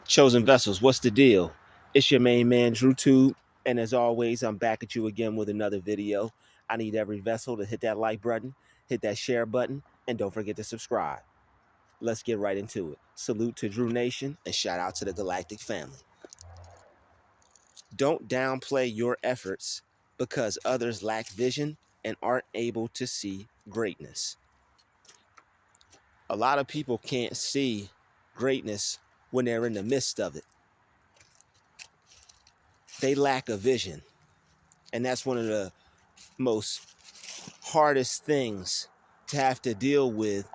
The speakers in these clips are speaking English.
Chosen vessels, what's the deal? It's your main man, Druuill, and as always, I'm back at you again with another video. I need every vessel to hit that like button, hit that share button, and don't forget to subscribe. Let's get right into it. Salute to Drew Nation, and shout out to the Galactic family. Don't downplay your efforts because others lack vision and aren't able to see greatness. A lot of people can't see greatness when they're in the midst of it. They lack a vision. And that's one of the most hardest things to have to deal with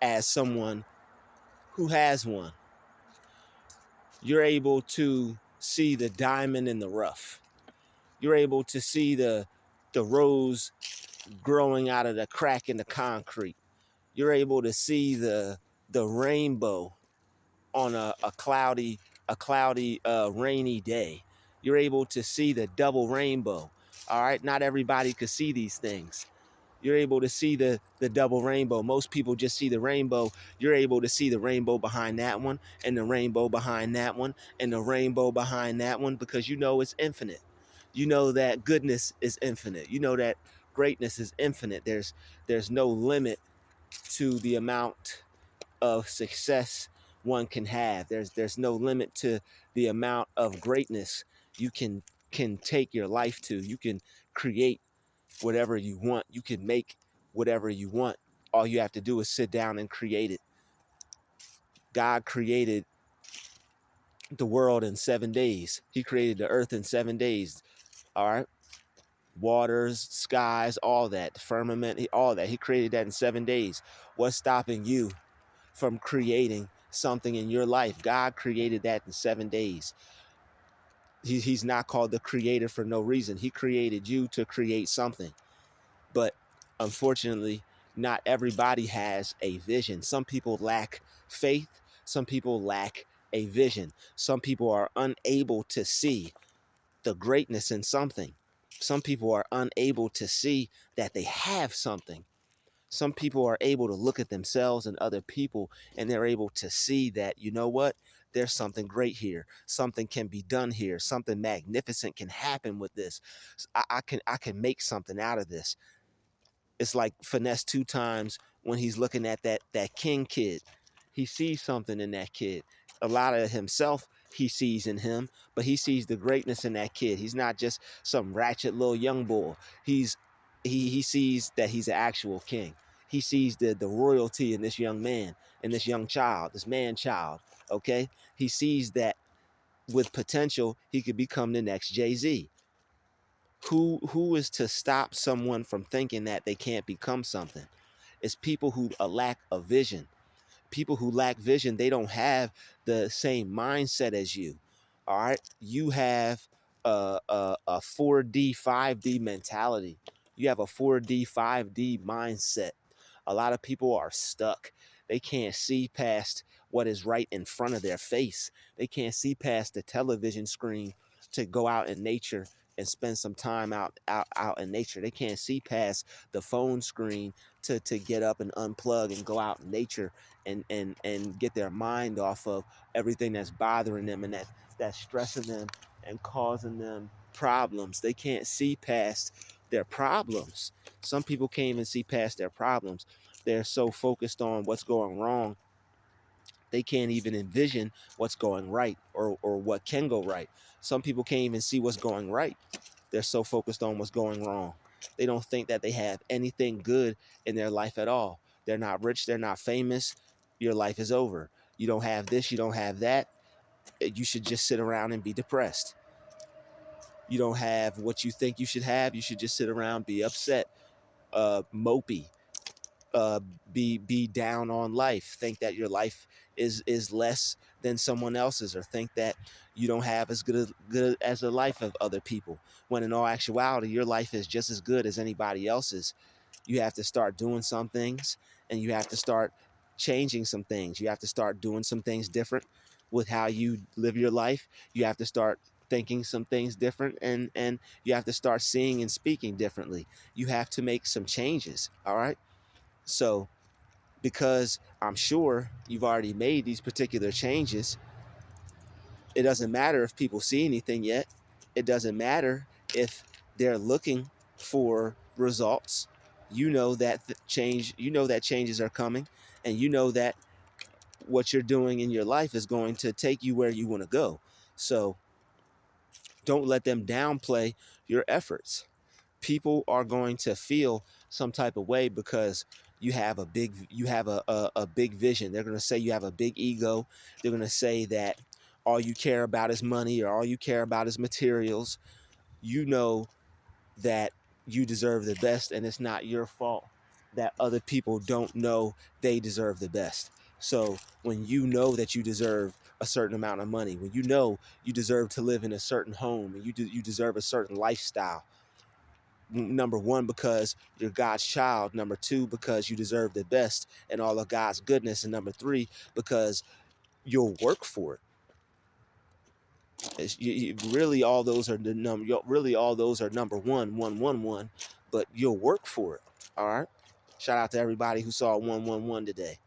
as someone who has one. You're able to see the diamond in the rough. You're able to see the rose growing out of the crack in the concrete. You're able to see the rainbow on a cloudy rainy day. You're able to see the double rainbow. All right, not everybody could see these things. You're able to see the double rainbow. Most people just see the rainbow. You're able to see the rainbow behind that one, and the rainbow behind that one, and the rainbow behind that one, because you know it's infinite. You know that goodness is infinite. You know that greatness is infinite. There's no limit to the amount of success one can have. There's no limit to the amount of greatness you can take your life to. You can create whatever you want. You can make whatever you want. All you have to do is sit down and create it. God created the world in 7 days. He created the earth in 7 days. All right. Waters, skies, all that, the firmament, all that. He created that in 7 days. What's stopping you from creating something in your life? God created that in 7 days. He's not called the creator for no reason. He created you to create something. But unfortunately, not everybody has a vision. Some people lack faith. Some people lack a vision. Some people are unable to see the greatness in something. Some people are unable to see that they have something. Some people are able to look at themselves and other people, and they're able to see that, you know what? There's something great here. Something can be done here. Something magnificent can happen with this. I can make something out of this. It's like Finesse 2 times when he's looking at that King kid. He sees something in that kid. A lot of himself he sees in him, but he sees the greatness in that kid. He's not just some ratchet little young boy. He sees that he's an actual king. He sees the royalty in this young man, in this young child, this man child. Okay, he sees that with potential he could become the next Jay-Z. Who is to stop someone from thinking that they can't become something? It's people who lack a vision. People who lack vision, they don't have the same mindset as you. All right, you have a 4D 5D mentality. You have a 4D 5D mindset. A lot of people are stuck. They can't see past what is right in front of their face. They can't see past the television screen to go out in nature and spend some time out in nature. They can't see past the phone screen to get up and unplug and go out in nature and get their mind off of everything that's bothering them and that's stressing them and causing them problems. They can't see past their problems. Some people can't even see past their problems. They're so focused on what's going wrong, they can't even envision what's going right or what can go right. Some people can't even see what's going right. They're so focused on what's going wrong. They don't think that they have anything good in their life at all. They're not rich. They're not famous. Your life is over. You don't have this. You don't have that. You should just sit around and be depressed. You don't have what you think you should have. You should just sit around, be upset, mopey, uh, be down on life, think that your life is less than someone else's, or think that you don't have as good as a life of other people, when in all actuality your life is just as good as anybody else's. You have to start doing some things, and you have to start changing some things. You have to start doing some things different with how you live your life. You have to start thinking some things different, and you have to start seeing and speaking differently. You have to make some changes. All right. So, because I'm sure you've already made these particular changes, It doesn't matter if people see anything yet. It doesn't matter if they're looking for results. You know that change, you know that changes are coming, and you know that what you're doing in your life is going to take you where you want to go. So don't let them downplay your efforts. People are going to feel some type of way because you have a big vision. They're going to say you have a big ego. They're going to say that all you care about is money, or all you care about is materials. You know that you deserve the best, and it's not your fault that other people don't know they deserve the best. So when you know that you deserve a certain amount of money, when you know you deserve to live in a certain home, and you deserve a certain lifestyle, number one, because you're God's child; number two, because you deserve the best and all of God's goodness; and number three, because you'll work for it. Really, all those are the really, all those are number one, but you'll work for it. All right. Shout out to everybody who saw 111 today.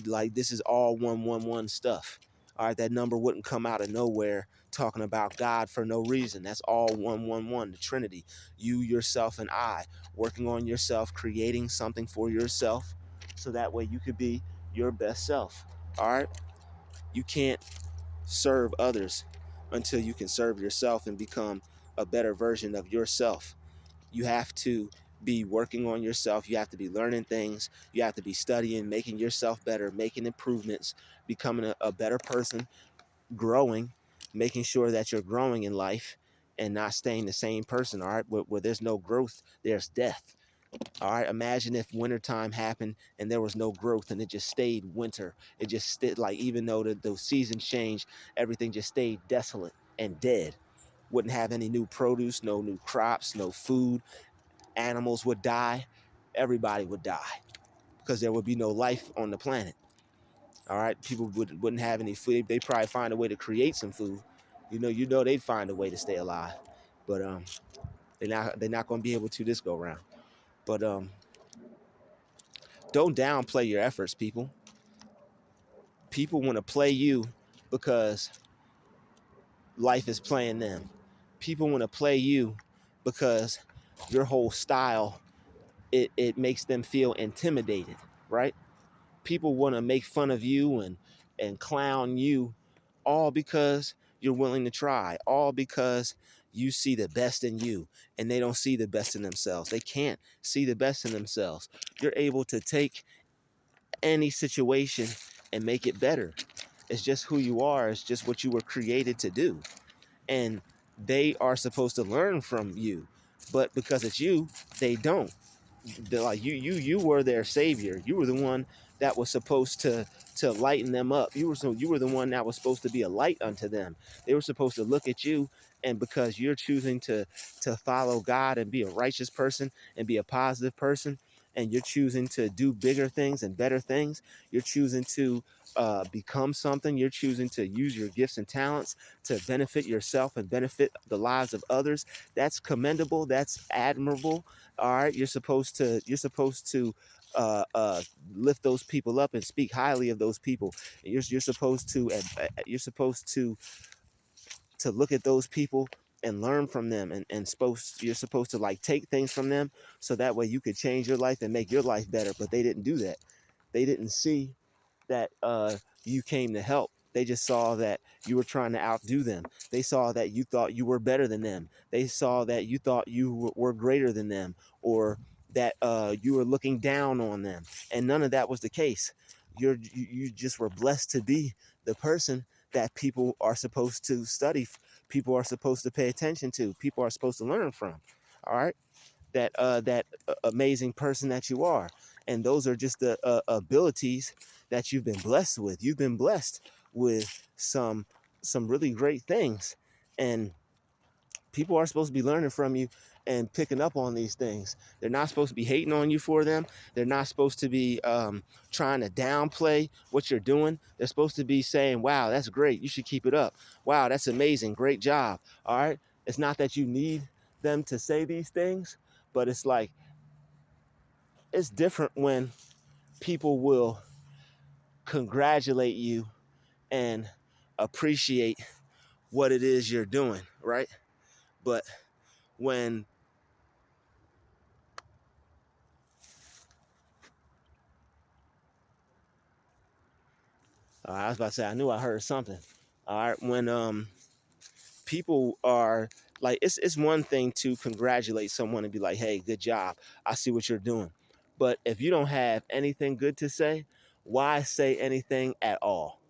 Like, this is all 111 stuff. All right, that number wouldn't come out of nowhere talking about God for no reason. That's all 111, the Trinity. You, yourself, and I, working on yourself, creating something for yourself, so that way you could be your best self. All right. You can't serve others until you can serve yourself and become a better version of yourself. You have to be working on yourself. You have to be learning things. You have to be studying, making yourself better, making improvements, becoming a better person, growing, making sure that you're growing in life and not staying the same person. All right. Where there's no growth, there's death. All right. Imagine if wintertime happened and there was no growth and it just stayed winter. It just stayed, like, even though the seasons changed, everything just stayed desolate and dead. Wouldn't have any new produce, no new crops, no food. Animals would die. Everybody would die because there would be no life on the planet. All right. People wouldn't have any food. They'd probably find a way to create some food. You know they'd find a way to stay alive. But they're not going to be able to this go round. But don't downplay your efforts, people. People want to play you because life is playing them. People want to play you because your whole style, it makes them feel intimidated, right? People want to make fun of you and clown you, all because you're willing to try, all because you see the best in you and they don't see the best in themselves. They can't see the best in themselves. You're able to take any situation and make it better. It's just who you are. It's just what you were created to do. And they are supposed to learn from you. But because it's you, they don't. They're like, you were their savior. You were the one that was supposed to lighten them up. You were the one that was supposed to be a light unto them. They were supposed to look at you, and because you're choosing to follow God and be a righteous person and be a positive person, and you're choosing to do bigger things and better things, you're choosing to become something. You're choosing to use your gifts and talents to benefit yourself and benefit the lives of others. That's commendable. That's admirable. All right, you're supposed to lift those people up and speak highly of those people. You're supposed to look at those people and learn from them, and you're supposed to, like, take things from them so that way you could change your life and make your life better. But they didn't do that. They didn't see that you came to help. They just saw that you were trying to outdo them. They saw that you thought you were better than them. They saw that you thought you were greater than them, or that you were looking down on them. And none of that was the case. You just were blessed to be the person that people are supposed to study. People are supposed to pay attention to. People are supposed to learn from. All right. That amazing person that you are. And those are just the abilities that you've been blessed with. You've been blessed with some really great things, and people are supposed to be learning from you and picking up on these things. They're not supposed to be hating on you for them. They're not supposed to be trying to downplay what you're doing. They're supposed to be saying, wow, that's great, you should keep it up. Wow, that's amazing, great job. All right. It's not that you need them to say these things, but it's like, it's different when people will congratulate you and appreciate what it is you're doing, right? But when I was about to say, I knew I heard something. All right, when people are like, it's one thing to congratulate someone and be like, hey, good job, I see what you're doing. But if you don't have anything good to say, why say anything at all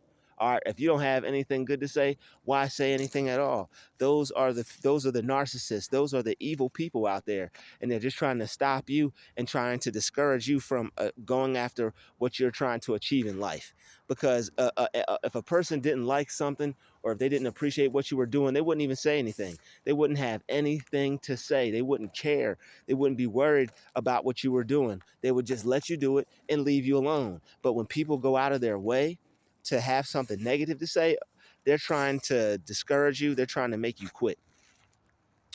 right? If you don't have anything good to say, why say anything at all? Those are the narcissists. Those are the evil people out there, and they're just trying to stop you and trying to discourage you from going after what you're trying to achieve in life. Because if a person didn't like something, or if they didn't appreciate what you were doing, they wouldn't even say anything. They wouldn't have anything to say. They wouldn't care. They wouldn't be worried about what you were doing. They would just let you do it and leave you alone. But when people go out of their way to have something negative to say, they're trying to discourage you. They're trying to make you quit.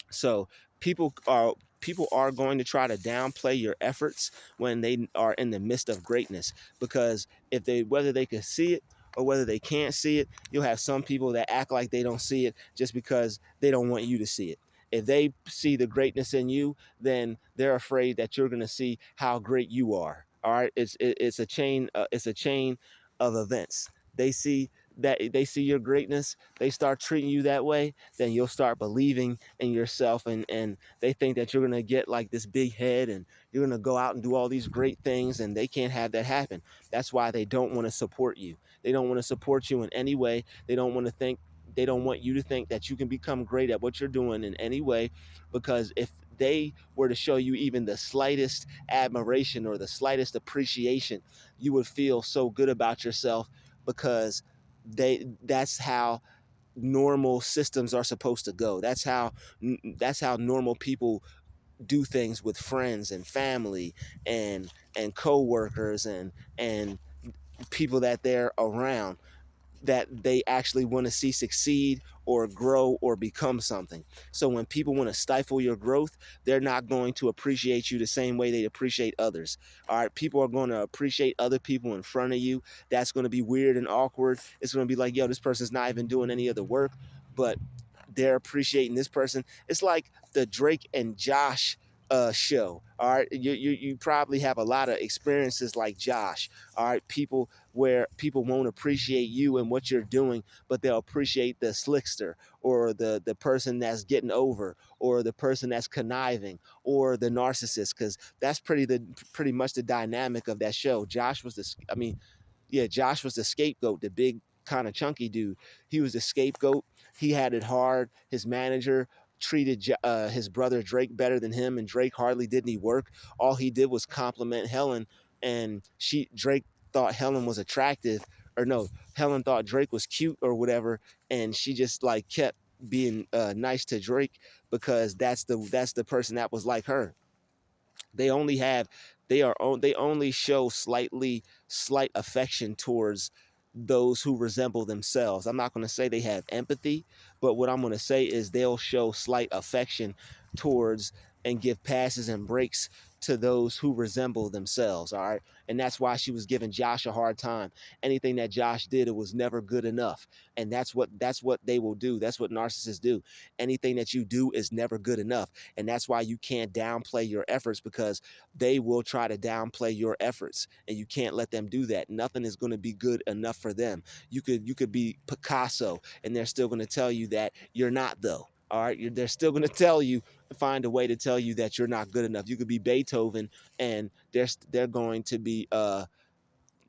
So people are going to try to downplay your efforts when they are in the midst of greatness, because if they whether they can see it or whether they can't see it, you'll have some people that act like they don't see it just because they don't want you to see it. If they see the greatness in you, then they're afraid that you're going to see how great you are. All right, it's a chain. It's a chain of events. They see your greatness. They start treating you that way. Then you'll start believing in yourself, and they think that you're gonna get like this big head and you're gonna go out and do all these great things, and they can't have that happen. That's why they don't want to support you. They don't want to support you in any way. They don't want you to think that you can become great at what you're doing in any way, because if they were to show you even the slightest admiration or the slightest appreciation, you would feel so good about yourself, because that's how normal systems are supposed to go. That's how normal people do things with friends and family and coworkers and people that they're around, that they actually want to see succeed or grow or become something. So when people want to stifle your growth, they're not going to appreciate you the same way they appreciate others. All right, people are going to appreciate other people in front of you. That's going to be weird and awkward. It's going to be like, yo, this person's not even doing any of the work, but they're appreciating this person. It's like the Drake and Josh show. All right, you probably have a lot of experiences like Josh. All right, people where people won't appreciate you and what you're doing, but they'll appreciate the slickster, or the person that's getting over, or the person that's conniving, or the narcissist, because that's pretty much the dynamic of that show. Josh was the scapegoat, the big kind of chunky dude. He was the scapegoat. He had it hard. His manager treated his brother Drake better than him, and Drake hardly did any work. All he did was compliment Helen, and Drake thought Helen was attractive, or no, Helen thought Drake was cute or whatever, and she just like kept being nice to Drake, because that's the person that was like her. They only have they only show slight affection towards those who resemble themselves. I'm not going to say they have empathy, but what I'm going to say is they'll show slight affection towards and give passes and breaks to those who resemble themselves. All right, and that's why she was giving Josh a hard time. Anything that Josh did, it was never good enough, and that's what they will do. That's what narcissists do. Anything that you do is never good enough, and that's why you can't downplay your efforts, because they will try to downplay your efforts, and you can't let them do that. Nothing is going to be good enough for them. You could be Picasso, and they're still going to tell you that you're not, though. All right, they're still going to find a way to tell you that you're not good enough. You could be Beethoven, and they're going to be oh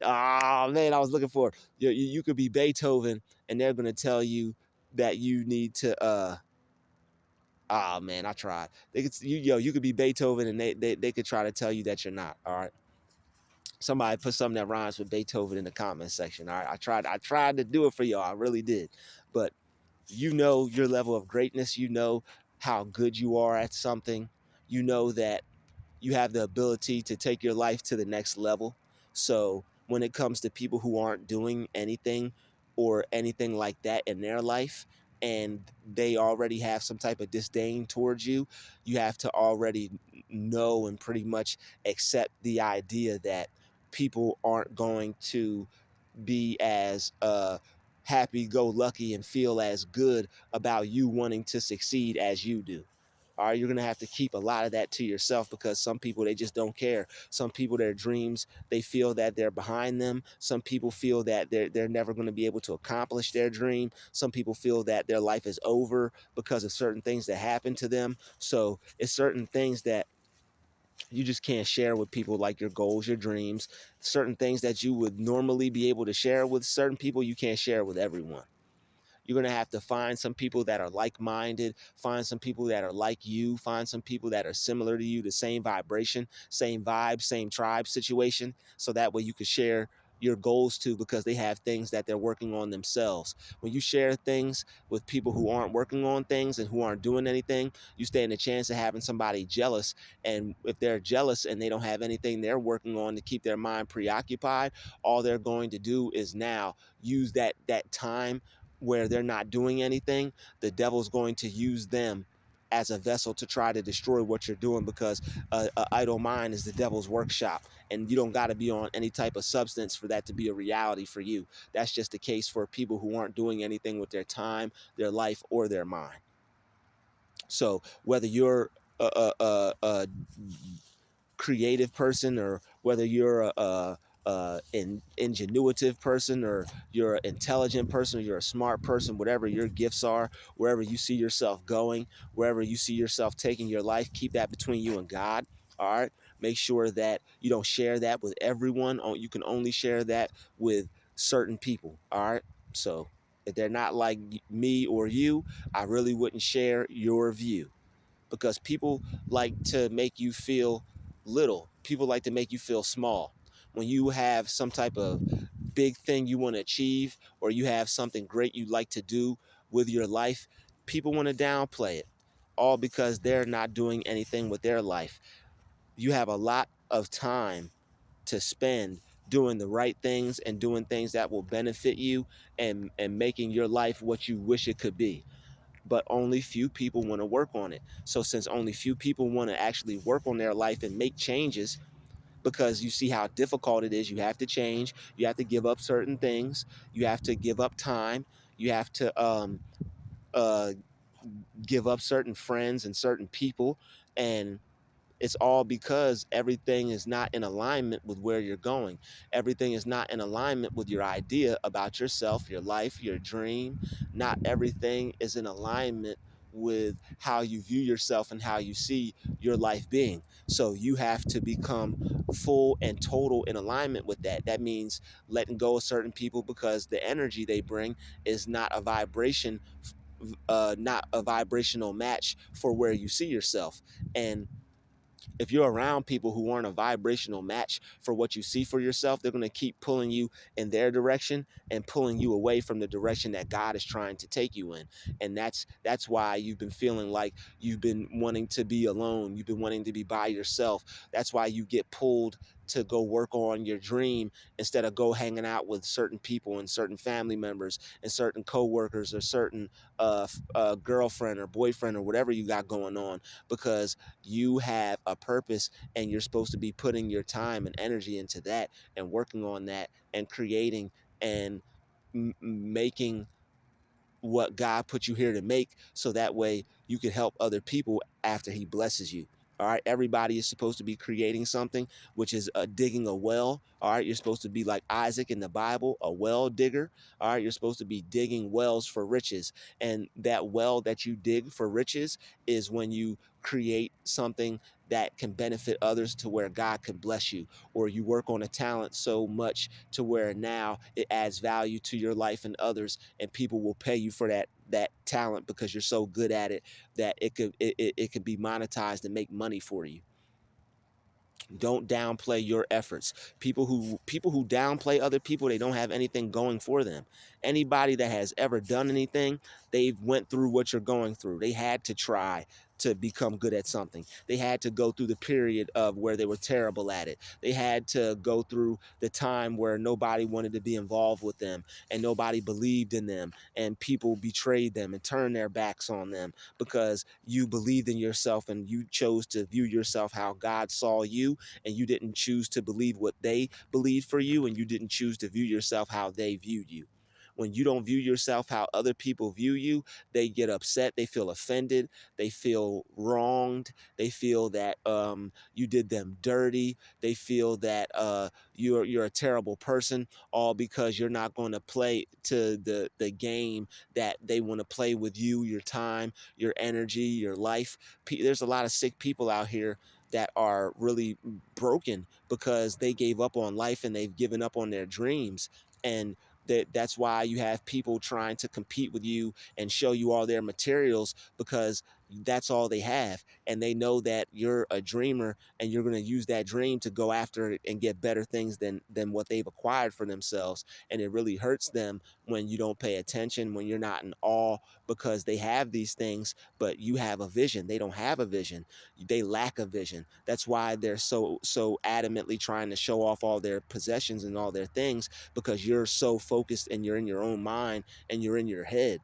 man, I was looking for you could be Beethoven, and they're going to tell you that you need to oh man, I tried. You could be Beethoven, and they could try to tell you that you're not. All right. Somebody put something that rhymes with Beethoven in the comment section. All right. I tried to do it for y'all. I really did. But you know your level of greatness. You know how good you are at something. You know that you have the ability to take your life to the next level. So when it comes to people who aren't doing anything or anything like that in their life, and they already have some type of disdain towards you, you have to already know and pretty much accept the idea that people aren't going to be as happy go lucky and feel as good about you wanting to succeed as you do. All right, you're gonna have to keep a lot of that to yourself, because some people, they just don't care. Some people, their dreams, they feel that they're behind them. Some people feel that they're never going to be able to accomplish their dream. Some people feel that their life is over because of certain things that happen to them. So it's certain things that you just can't share with people, like your goals, your dreams. Certain things that you would normally be able to share with certain people, you can't share with everyone. You're going to have to find some people that are like-minded, find some people that are like you, find some people that are similar to you, the same vibration, same vibe, same tribe situation, so that way you can share your goals too, because they have things that they're working on themselves. When you share things with people who aren't working on things and who aren't doing anything, you stand a chance of having somebody jealous. And if they're jealous and they don't have anything they're working on to keep their mind preoccupied, all they're going to do is now use that time where they're not doing anything. The devil's going to use them as a vessel to try to destroy what you're doing, because a idle mind is the devil's workshop, and you don't got to be on any type of substance for that to be a reality for you. That's just the case for people who aren't doing anything with their time, their life, or their mind. So whether you're a creative person, or whether you're an ingenuitive person, or you're an intelligent person, or you're a smart person, whatever your gifts are, wherever you see yourself going, wherever you see yourself taking your life, keep that between you and God. All right. Make sure that you don't share that with everyone. You can only share that with certain people. All right. So if they're not like me or you, I really wouldn't share your view, because people like to make you feel little. People like to make you feel small. When you have some type of big thing you want to achieve, or you have something great you like to do with your life, people want to downplay it, all because they're not doing anything with their life. You have a lot of time to spend doing the right things and doing things that will benefit you, and making your life what you wish it could be, but only few people want to work on it. So since only few people want to actually work on their life and make changes, because you see how difficult it is, you have to change, you have to give up certain things, you have to give up time, you have to uh, give up certain friends and certain people, and it's all because everything is not in alignment with where you're going. Everything is not in alignment with your idea about yourself, your life, your dream. Not everything is in alignment with how you view yourself and how you see your life being. So you have to become full and total in alignment with that. That means letting go of certain people, because the energy they bring is not a vibration, not a vibrational match for where you see yourself. And if you're around people who aren't a vibrational match for what you see for yourself, they're going to keep pulling you in their direction and pulling you away from the direction that God is trying to take you in. And that's why you've been feeling like you've been wanting to be alone. You've been wanting to be by yourself. That's why you get pulled to go work on your dream instead of go hanging out with certain people and certain family members and certain coworkers, or certain girlfriend or boyfriend or whatever you got going on, because you have a purpose, and you're supposed to be putting your time and energy into that, and working on that, and creating, and making what God put you here to make, so that way you can help other people after he blesses you. All right, everybody is supposed to be creating something, which is digging a well. All right, you're supposed to be like Isaac in the Bible, a well digger. All right, you're supposed to be digging wells for riches. And that well that you dig for riches is when you create something that can benefit others to where God can bless you, or you work on a talent so much to where now it adds value to your life and others, and people will pay you for that talent because you're so good at it that it could be monetized and make money for you. Don't downplay your efforts. People who downplay other people, they don't have anything going for them. Anybody that has ever done anything, they've went through what you're going through. They had to try to become good at something. They had to go through the period of where they were terrible at it. They had to go through the time where nobody wanted to be involved with them, and nobody believed in them, and people betrayed them and turned their backs on them, because you believed in yourself and you chose to view yourself how God saw you, and you didn't choose to believe what they believed for you, and you didn't choose to view yourself how they viewed you. When you don't view yourself how other people view you, they get upset, they feel offended, they feel wronged, they feel that you did them dirty, they feel that you're a terrible person, all because you're not going to play to the game that they want to play with you, your time, your energy, your life. There's a lot of sick people out here that are really broken because they gave up on life and they've given up on their dreams. And that's why you have people trying to compete with you and show you all their materials, because that's all they have. And they know that you're a dreamer and you're going to use that dream to go after it and get better things than what they've acquired for themselves. And it really hurts them when you don't pay attention, when you're not in awe, because they have these things, but you have a vision. They don't have a vision. They lack a vision. That's why they're so adamantly trying to show off all their possessions and all their things, because you're so focused and you're in your own mind and you're in your head.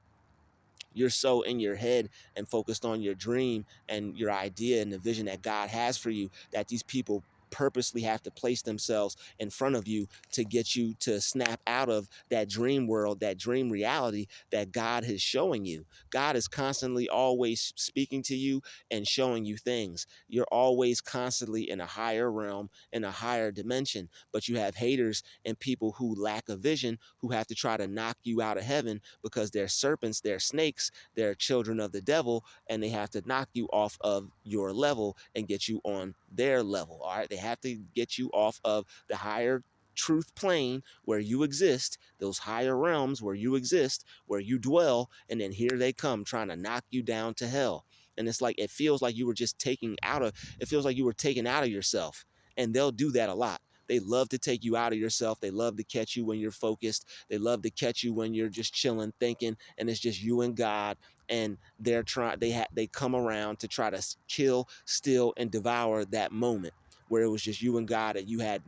You're so in your head and focused on your dream and your idea and the vision that God has for you, that these people purposely have to place themselves in front of you to get you to snap out of that dream world, that dream reality that God is showing you. God is constantly always speaking to you and showing you things. You're always constantly in a higher realm, in a higher dimension, but you have haters and people who lack a vision, who have to try to knock you out of heaven because they're serpents, they're snakes, they're children of the devil, and they have to knock you off of your level and get you on their level. All right, they have to get you off of the higher truth plane where you exist, those higher realms where you exist, where you dwell, and then here they come trying to knock you down to hell. And it's like, it feels like you were just it feels like you were taken out of yourself. And they'll do that a lot. They love to take you out of yourself. They love to catch you when you're focused. They love to catch you when you're just chilling, thinking, and it's just you and God. And they come around to try to kill, steal, and devour that moment where it was just you and God, and you had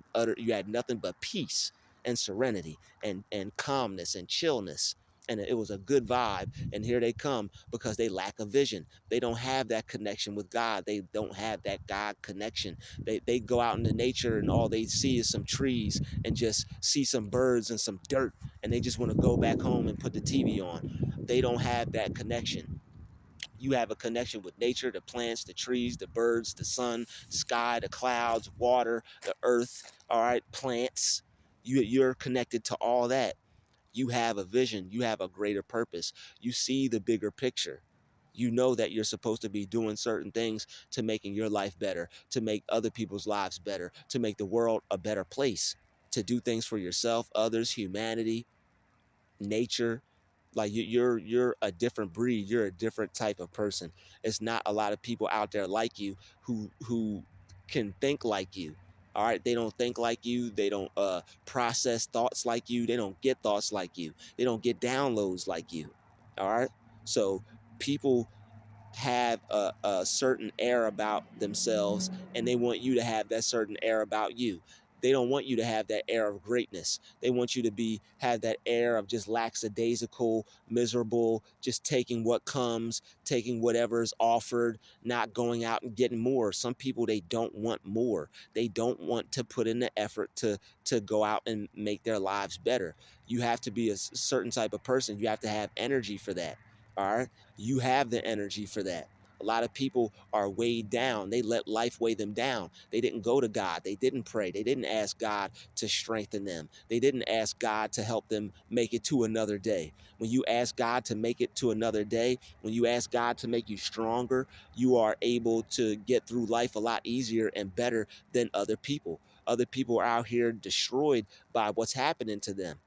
nothing but peace and serenity and calmness and chillness. And it was a good vibe. And here they come because they lack a vision. They don't have that connection with God. They don't have that God connection. They go out into nature and all they see is some trees and just see some birds and some dirt, and they just want to go back home and put the TV on. They don't have that connection. You have a connection with nature, the plants, the trees, the birds, the sun, the sky, the clouds, water, the earth, all right, plants. You're connected to all that. You have a vision. You have a greater purpose. You see the bigger picture. You know that you're supposed to be doing certain things to making your life better, to make other people's lives better, to make the world a better place, to do things for yourself, others, humanity, nature. Like you're a different breed. You're a different type of person. It's not a lot of people out there like you who can think like you. All right, they don't think like you. They don't process thoughts like you. They don't get thoughts like you. They don't get downloads like you. All right, so people have a certain air about themselves, and they want you to have that certain air about you. They don't want you to have that air of greatness. They want you to have that air of just lackadaisical, miserable, just taking what comes, taking whatever's offered, not going out and getting more. Some people, they don't want more. They don't want to put in the effort to go out and make their lives better. You have to be a certain type of person. You have to have energy for that. All right, you have the energy for that. A lot of people are weighed down. They let life weigh them down. They didn't go to God. They didn't pray. They didn't ask God to strengthen them. They didn't ask God to help them make it to another day. When you ask God to make it to another day, when you ask God to make you stronger, you are able to get through life a lot easier and better than other people. Other people are out here destroyed by what's happening to them.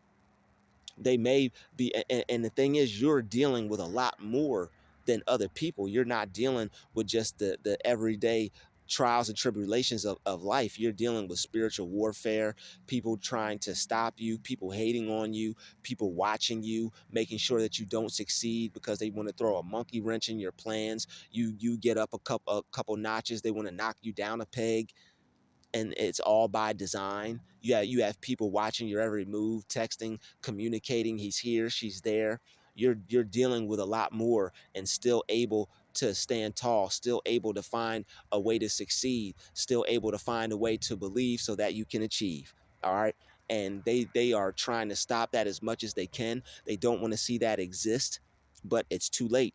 They may be, and the thing is, you're dealing with a lot more than other people. You're not dealing with just the everyday trials and tribulations of life. You're dealing with spiritual warfare, people trying to stop you, people hating on you, people watching you, making sure that you don't succeed because they want to throw a monkey wrench in your plans. You get up a couple notches, they want to knock you down a peg, and it's all by design. You have people watching your every move, texting, communicating. He's here, she's there. You're dealing with a lot more, and still able to stand tall, still able to find a way to succeed, still able to find a way to believe so that you can achieve. All right. and they are trying to stop that as much as they can. They don't want to see that exist, but it's too late.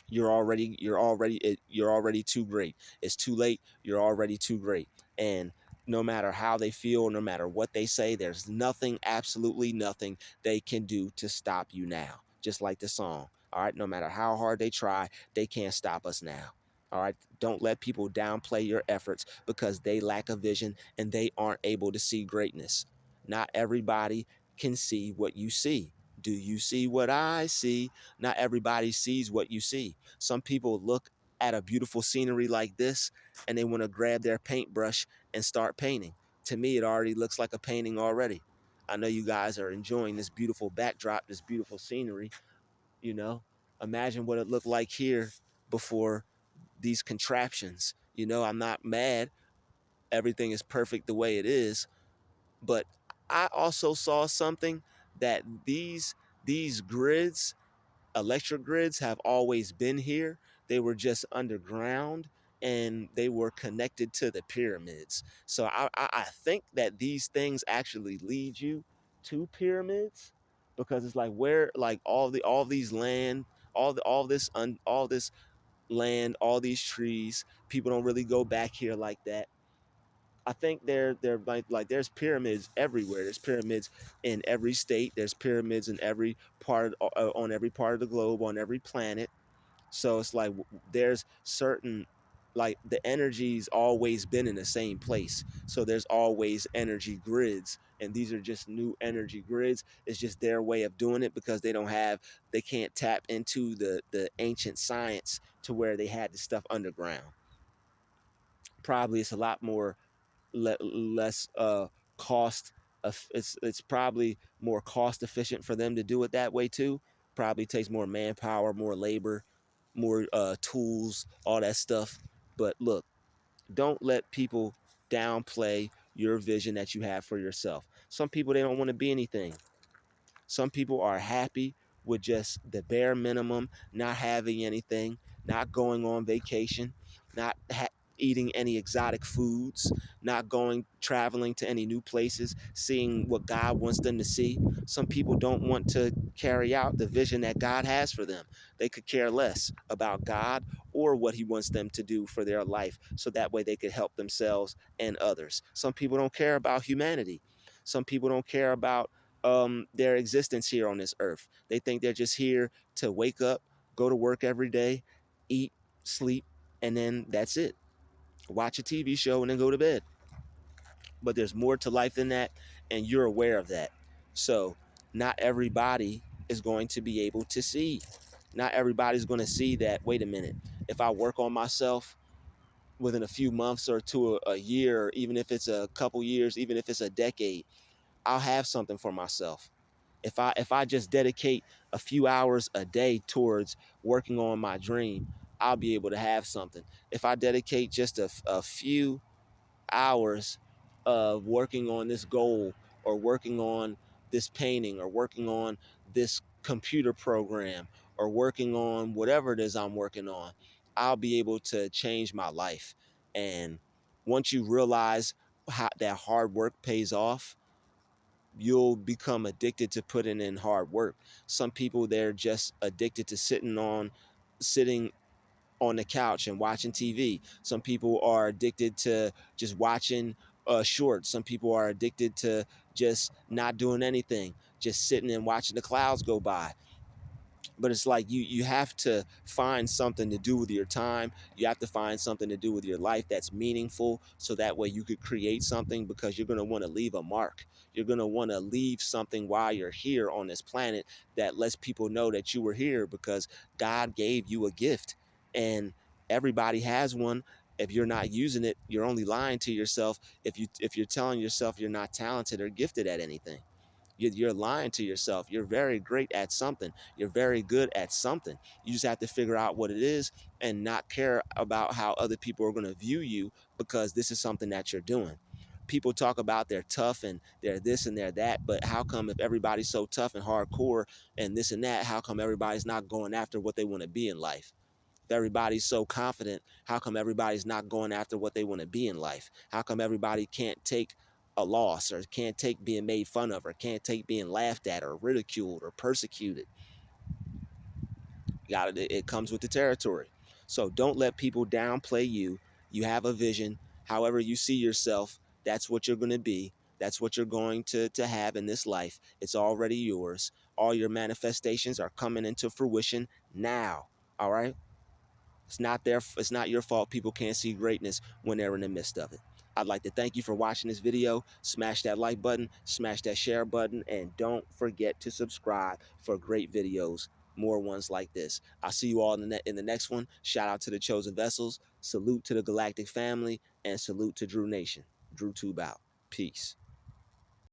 You're already too great. It's too late. You're already too great. And no matter how they feel, no matter what they say, there's nothing, absolutely nothing they can do to stop you now. Just like the song. All right, no matter how hard they try, they can't stop us now. All right, don't let people downplay your efforts because they lack a vision and they aren't able to see greatness. Not everybody can see what you see. Do you see what I see? Not everybody sees what you see. Some people look at a beautiful scenery like this and they want to grab their paintbrush and start painting. To me, it already looks like a painting already. I know you guys are enjoying this beautiful backdrop, this beautiful scenery. You know, imagine what it looked like here before these contraptions. I'm not mad. Everything is perfect the way it is. But I also saw something that these grids, electric grids, have always been here. They were just underground and they were connected to the pyramids. So I think that these things actually lead you to pyramids, because it's like where, like, all these land, all this land, all these trees, people don't really go back here like that. I think they're like there's pyramids everywhere. There's pyramids in every state. There's pyramids in every part, on every part of the globe, on every planet. So it's like there's certain, like, the energy's always been in the same place. So there's always energy grids, and these are just new energy grids. It's just their way of doing it because they can't tap into the ancient science to where they had this stuff underground. Probably it's a lot more less cost. It's probably more cost efficient for them to do it that way too. Probably takes more manpower, more labor, more tools, all that stuff. But look, don't let people downplay your vision that you have for yourself. Some people, they don't want to be anything. Some people are happy with just the bare minimum, not having anything, not going on vacation, not eating any exotic foods, not going traveling to any new places, seeing what God wants them to see. Some people don't want to carry out the vision that God has for them. They could care less about God or what he wants them to do for their life, so that way they could help themselves and others. Some people don't care about humanity. Some people don't care about their existence here on this earth. They think they're just here to wake up, go to work every day, eat, sleep, and then that's it. Watch a TV show and then go to bed. But there's more to life than that, and you're aware of that. So not everybody is going to be able to see. Not everybody's going to see that, wait a minute, if I work on myself within a few months or to a year, even if it's a couple years, even if it's a decade, I'll have something for myself. If I just dedicate a few hours a day towards working on my dream, I'll be able to have something. If I dedicate just a few hours of working on this goal, or working on this painting, or working on this computer program, or working on whatever it is I'm working on, I'll be able to change my life. And once you realize how that hard work pays off, you'll become addicted to putting in hard work. Some people, they're just addicted to sitting on the couch and watching TV. Some people are addicted to just watching shorts. Some people are addicted to just not doing anything, just sitting and watching the clouds go by. But it's like you have to find something to do with your time. You have to find something to do with your life that's meaningful, so that way you could create something, because you're going to want to leave a mark. You're going to want to leave something while you're here on this planet that lets people know that you were here, because God gave you a gift, and everybody has one. If you're not using it, you're only lying to yourself. If you're telling yourself you're not talented or gifted at anything, you're lying to yourself. You're very great at something. You're very good at something. You just have to figure out what it is and not care about how other people are going to view you, because this is something that you're doing. People talk about they're tough and they're this and they're that, but how come, if everybody's so tough and hardcore and this and that, how come everybody's not going after what they want to be in life? If everybody's so confident, how come everybody's not going after what they want to be in life? How come everybody can't take a loss, or can't take being made fun of, or can't take being laughed at or ridiculed or persecuted. It comes with the territory. So don't let people downplay you. You have a vision. However you see yourself, that's what you're going to be. That's what you're going to have in this life. It's already yours. All your manifestations are coming into fruition now. All right? It's not your fault people can't see greatness when they're in the midst of it. I'd like to thank you for watching this video. Smash that like button, smash that share button, and don't forget to subscribe for great videos, more ones like this. I'll see you all in the next one. Shout out to the Chosen Vessels, salute to the Galactic family, and salute to Drew Nation. Drew Tube out. Peace.